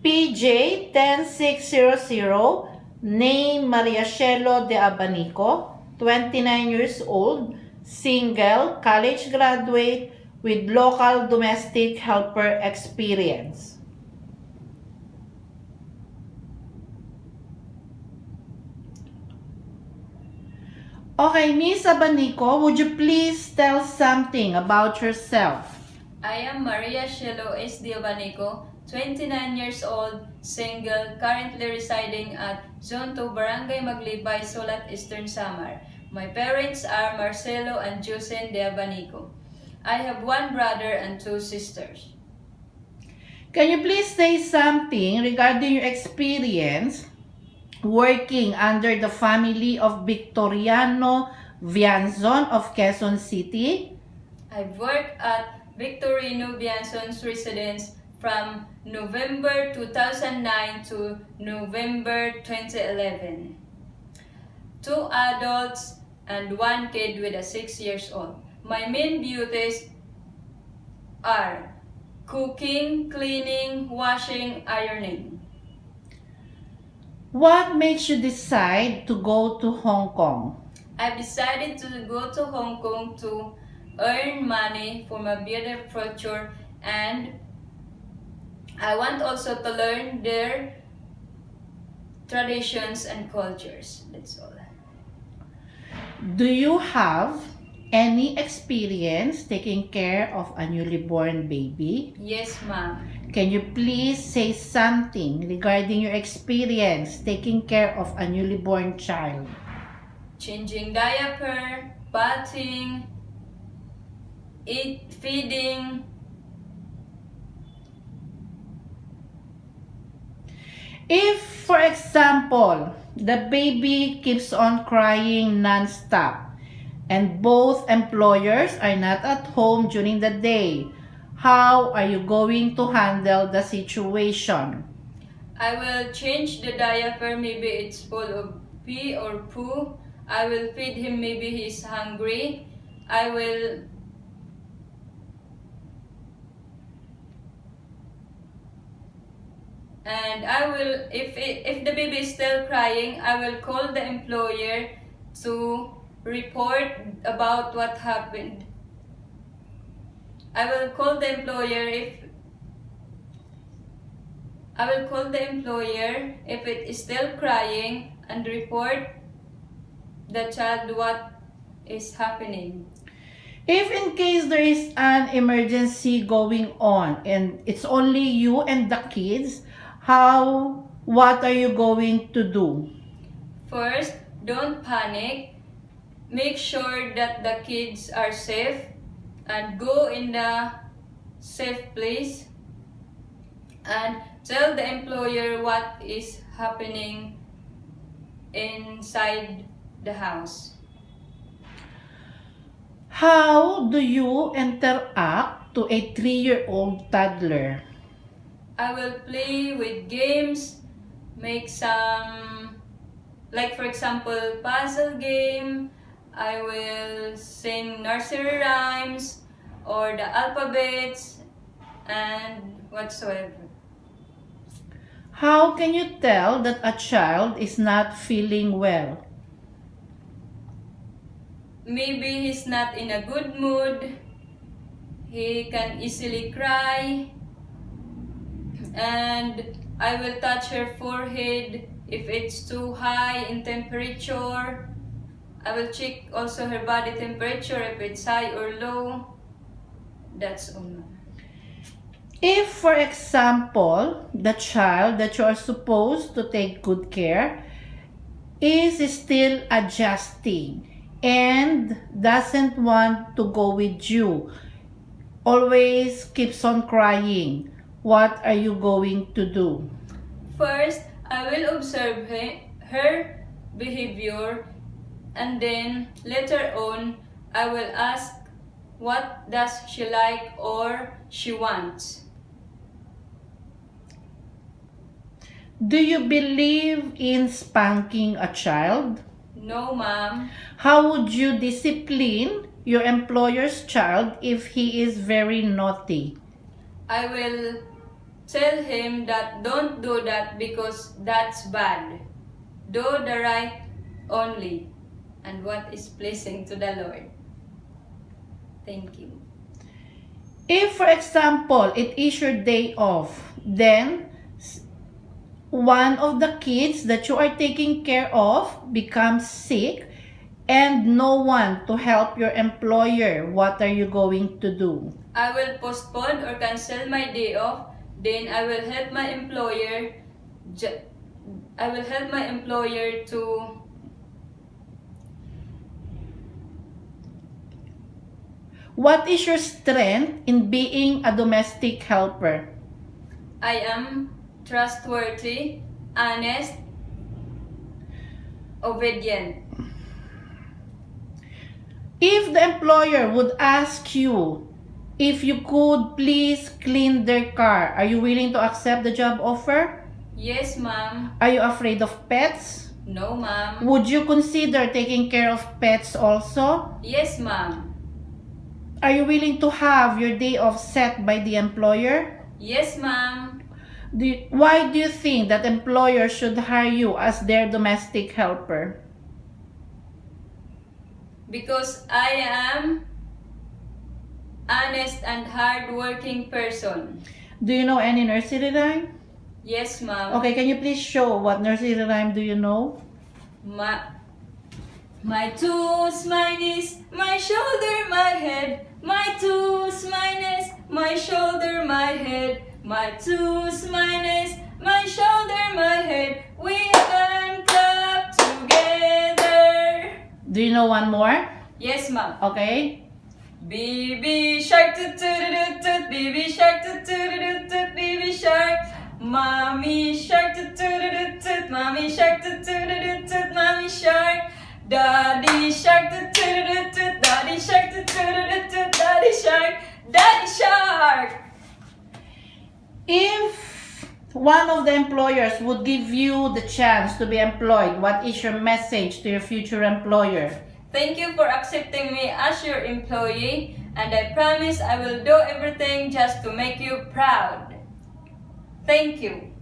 PJ-10600, name Cielo Deabanico, 29 years old, single, college graduate with local domestic helper experience. Okay, Miss Abanico, would you please tell something about yourself? I am Cielo Deabanico, 29 years old, single, currently residing at Zone 2, Barangay Maglibay, Sulat, Eastern Samar. My parents are Marcelo and Jusen Deabanico. I have one brother and two sisters. Can you please say something regarding your experience working under the family of Victoriano Vianzon of Quezon City? I've worked at Victorino Vianzon's residence from November 2009 to November 2011. 2 adults and 1 kid with a 6 years old. My main duties are cooking, cleaning, washing, ironing. What makes you decide to go to Hong Kong? I've decided to go to Hong Kong to earn money for my beauty future, and I want also to learn their traditions and cultures. That's all. Do you have any experience taking care of a newly born baby? Yes, ma'am. Can you please say something regarding your experience taking care of a newly born child? Changing diaper, bathing, feeding. If, for example, the baby keeps on crying non-stop and both employers are not at home during the day, how are you going to handle the situation? I will change the diaper, maybe it's full of pee or poo. I will feed him, maybe he's hungry. I will if the baby is still crying, I will call the employer to report about what happened. I will call the employer if it is still crying and report the child what is happening. If in case there is an emergency going on and it's only you and the kids, what are you going to do? First, don't panic. Make sure that the kids are safe and go in the safe place and tell the employer what is happening inside the house. How do you interact to a 3-year-old toddler? I will play with games, make some, like for example, puzzle game. I will sing nursery rhymes or the alphabets and whatsoever. How can you tell that a child is not feeling well? Maybe he's not in a good mood. He can easily cry. And I will touch her forehead if it's too high in temperature. I will check also her body temperature if it's high or low. That's all. If, for example, the child that you are supposed to take good care is still adjusting and doesn't want to go with you, always keeps on crying, what are you going to do? First, I will observe her behavior, and then later on, I will ask what does she like or she wants. Do you believe in spanking a child? No, ma'am. How would you discipline your employer's child if he is very naughty? I will Tell him that don't do that because that's bad. Do the right only and what is pleasing to the Lord. Thank you. If, for example, it is your day off, then one of the kids that you are taking care of becomes sick and no one to help your employer, what are you going to do? I will postpone or cancel my day off. Then I will help my employer. To. What is your strength in being a domestic helper? I am trustworthy, honest, obedient. If the employer would ask you if you could please clean their car, are you willing to accept the job offer? Yes, ma'am. Are you afraid of pets? No, ma'am. Would you consider taking care of pets also? Yes, ma'am. Are you willing to have your day off set by the employer? Yes, ma'am. Why do you think that employers should hire you as their domestic helper? Because I am honest and hard-working person. Do you know any nursery rhyme? Yes, ma'am. Okay, can you please show what nursery rhyme do you know? My toes, my knees, my shoulder, my head. My toes, my knees, my shoulder, my head. My toes, my knees, my shoulder, my head. We can clap together. Do you know one more? Yes, ma'am. Okay. Baby shark, toot toot toot toot. Baby shark, toot toot toot toot. Baby shark. Mommy shark, toot toot toot toot. Mommy shark, toot toot toot toot. Mommy shark. Daddy shark, toot toot toot toot. Daddy shark, toot toot toot toot. Daddy shark. Daddy shark. If one of the employers would give you the chance to be employed, what is your message to your future employer? Thank you for accepting me as your employee, and I promise I will do everything just to make you proud. Thank you.